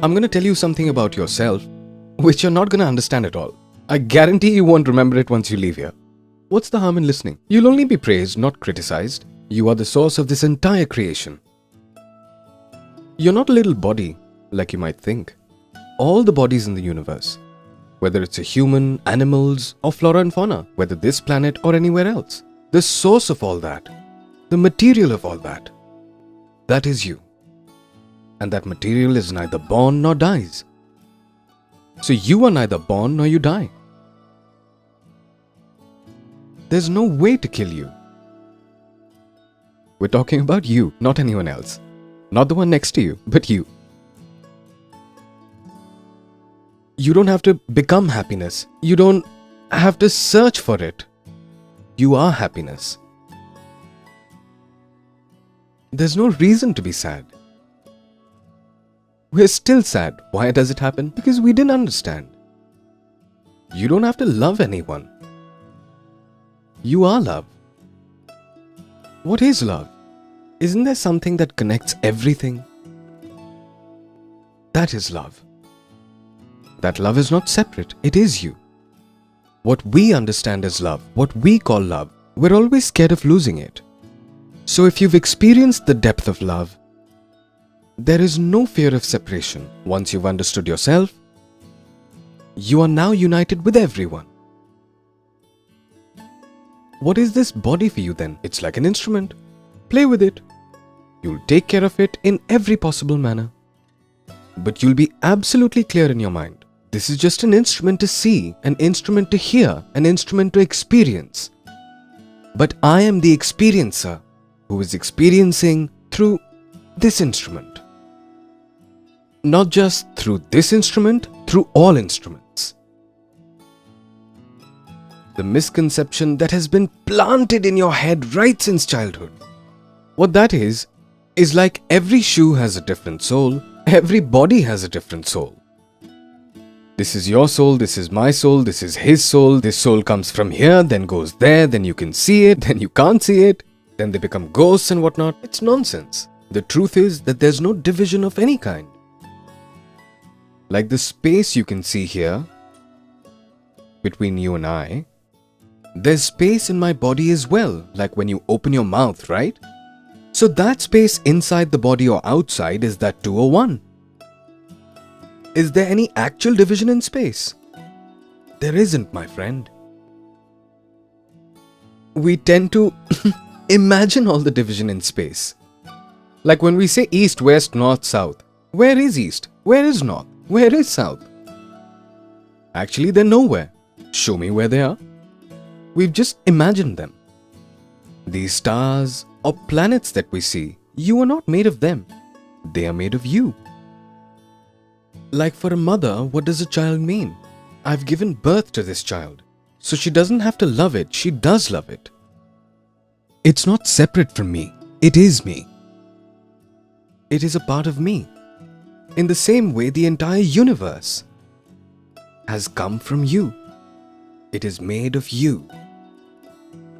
I'm gonna tell you something about yourself which you're not gonna understand at all. I guarantee you won't remember it once you leave here. What's the harm in listening? You'll only be praised, not criticized. You are the source of this entire creation. You're not a little body like you might think. All the bodies in the universe, whether it's a human, animals, or flora and fauna, whether this planet or anywhere else, the source of all that, the material of all that, that is you. And that material is neither born nor dies. So you are neither born nor you die. There's no way to kill you. We're talking about you, not anyone else. Not the one next to you, but you. You don't have to become happiness. You don't have to search for it. You are happiness. There's no reason to be sad. We're still sad. Why does it happen? Because we didn't understand. You don't have to love anyone. You are love. What is love? Isn't there something that connects everything? That is love. That love is not separate. It is you. What we understand as love, what we call love, we're always scared of losing it. So if you've experienced the depth of love, there is no fear of separation. Once you've understood yourself, you are now united with everyone. What is this body for you then? It's like an instrument. Play with it. You'll take care of it in every possible manner. But you'll be absolutely clear in your mind. This is just an instrument to see, an instrument to hear, an instrument to experience. But I am the experiencer who is experiencing through this instrument. Not just through this instrument, through all instruments. The misconception that has been planted in your head right since childhood. What that is like every shoe has a different sole, every body has a different soul. This is your soul, this is my soul, this is his soul, this soul comes from here, then goes there, then you can see it, then you can't see it, then they become ghosts and whatnot. It's nonsense. The truth is that there's no division of any kind. Like the space you can see here, between you and I, there's space in my body as well, like when you open your mouth, right? So that space inside the body or outside, is that 2 or 1? Is there any actual division in space? There isn't, my friend. We tend to imagine all the division in space. Like when we say east, west, north, south. Where is east? Where is north? Where is south? Actually, they're nowhere. Show me where they are. We've just imagined them. These stars or planets that we see, you are not made of them. They are made of you. Like for a mother, what does a child mean? I've given birth to this child. So she doesn't have to love it, she does love it. It's not separate from me. It is me. It is a part of me. In the same way, the entire universe has come from you. It is made of you.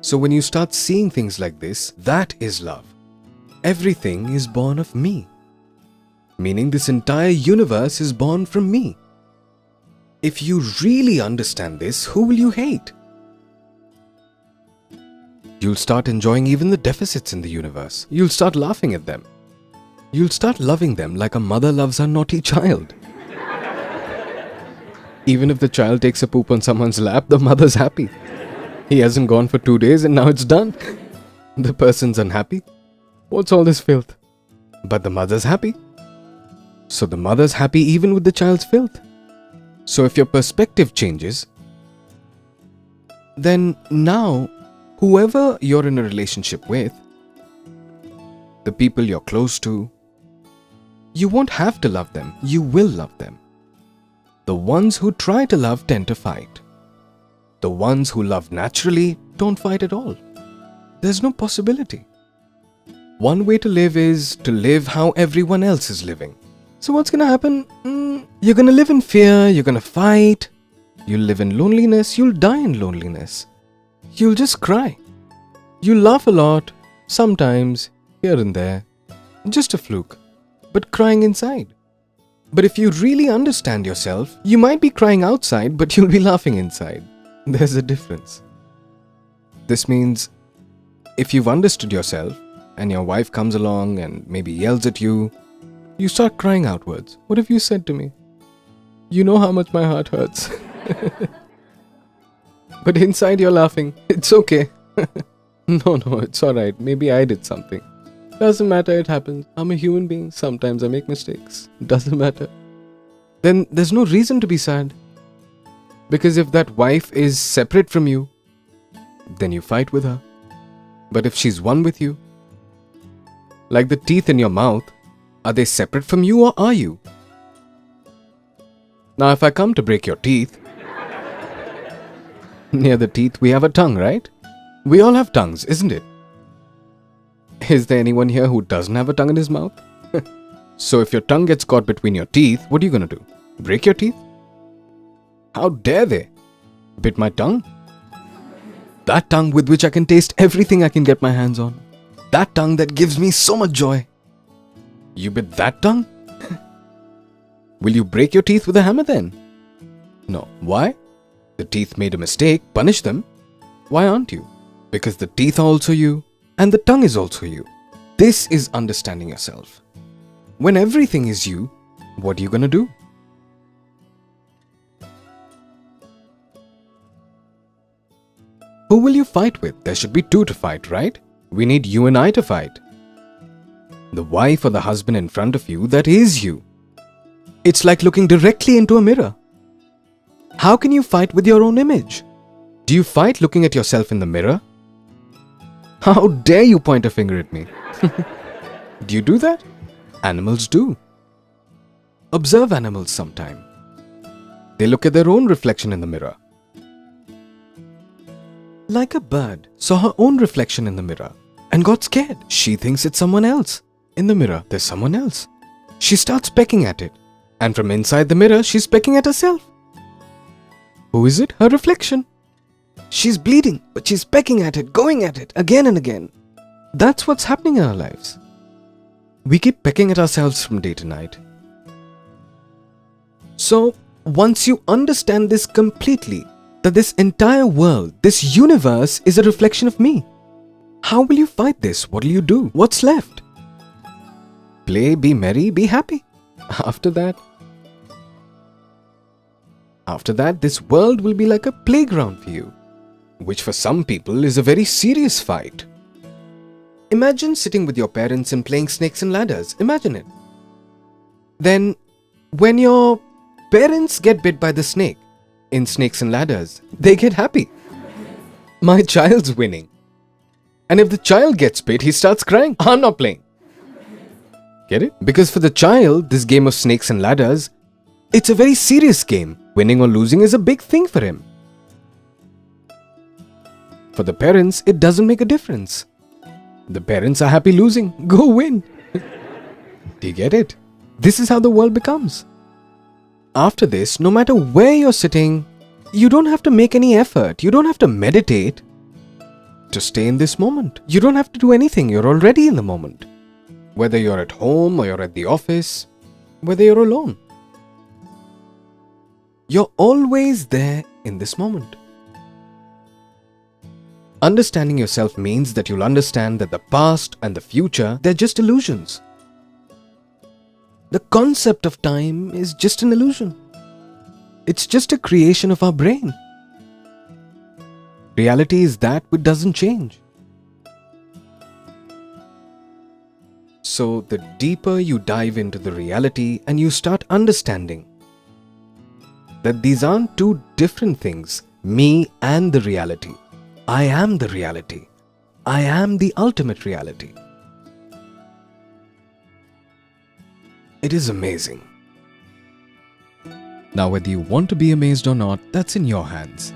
So when you start seeing things like this, that is love. Everything is born of me. Meaning this entire universe is born from me. If you really understand this, who will you hate? You'll start enjoying even the deficits in the universe. You'll start laughing at them. You'll start loving them like a mother loves her naughty child. Even if the child takes a poop on someone's lap, the mother's happy. He hasn't gone for 2 days and now it's done. The person's unhappy. What's all this filth? But the mother's happy. So the mother's happy even with the child's filth. So if your perspective changes, then now, whoever you're in a relationship with, the people you're close to, you won't have to love them. You will love them. The ones who try to love tend to fight. The ones who love naturally don't fight at all. There's no possibility. One way to live is to live how everyone else is living. So what's gonna happen? You're gonna live in fear, you're gonna fight, you'll live in loneliness, you'll die in loneliness. You'll just cry. You'll laugh a lot, sometimes, here and there. Just a fluke, but crying inside. But if you really understand yourself, you might be crying outside, but you'll be laughing inside. There's a difference. This means if you've understood yourself and your wife comes along and maybe yells at you, you start crying outwards. What have you said to me? You know how much my heart hurts. But inside you're laughing. It's okay. No, it's alright. Maybe I did something. Doesn't matter, it happens. I'm a human being. Sometimes I make mistakes. Doesn't matter. Then there's no reason to be sad. Because if that wife is separate from you, then you fight with her. But if she's one with you, like the teeth in your mouth, are they separate from you or are you? Now if I come to break your teeth, near the teeth we have a tongue, right? We all have tongues, isn't it? Is there anyone here who doesn't have a tongue in his mouth? So if your tongue gets caught between your teeth, what are you going to do? Break your teeth? How dare they? Bit my tongue? That tongue with which I can taste everything I can get my hands on. That tongue that gives me so much joy. You bit that tongue? Will you break your teeth with a hammer then? No. Why? The teeth made a mistake, punish them. Why aren't you? Because the teeth are also you. And the tongue is also you. This is understanding yourself. When everything is you, what are you going to do? Who will you fight with? There should be two to fight, right? We need you and I to fight. The wife or the husband in front of you, that is you. It's like looking directly into a mirror. How can you fight with your own image? Do you fight looking at yourself in the mirror? How dare you point a finger at me? Do you do that? Animals do. Observe animals sometime. They look at their own reflection in the mirror. Like a bird saw her own reflection in the mirror and got scared. She thinks it's someone else. In the mirror, there's someone else. She starts pecking at it. And from inside the mirror, she's pecking at herself. Who is it? Her reflection. She's bleeding, but she's pecking at it, going at it, again and again. That's what's happening in our lives. We keep pecking at ourselves from day to night. So, once you understand this completely, that this entire world, this universe is a reflection of me, how will you fight this? What will you do? What's left? Play, be merry, be happy. After that, this world will be like a playground for you, which for some people is a very serious fight. Imagine sitting with your parents and playing snakes and ladders. Imagine it. Then, when your parents get bit by the snake in snakes and ladders, they get happy. My child's winning. And if the child gets bit, he starts crying. I'm not playing. Get it? Because for the child, this game of snakes and ladders, it's a very serious game. Winning or losing is a big thing for him. For the parents, it doesn't make a difference. The parents are happy losing. Go win. Do you get it? This is how the world becomes. After this, no matter where you're sitting, you don't have to make any effort. You don't have to meditate to stay in this moment. You don't have to do anything. You're already in the moment. Whether you're at home or you're at the office, whether you're alone. You're always there in this moment. Understanding yourself means that you'll understand that the past and the future, they're just illusions. The concept of time is just an illusion. It's just a creation of our brain. Reality is that which doesn't change. So the deeper you dive into the reality and you start understanding that these aren't two different things, me and the reality. I am the reality. I am the ultimate reality. It is amazing. Now, whether you want to be amazed or not, that's in your hands.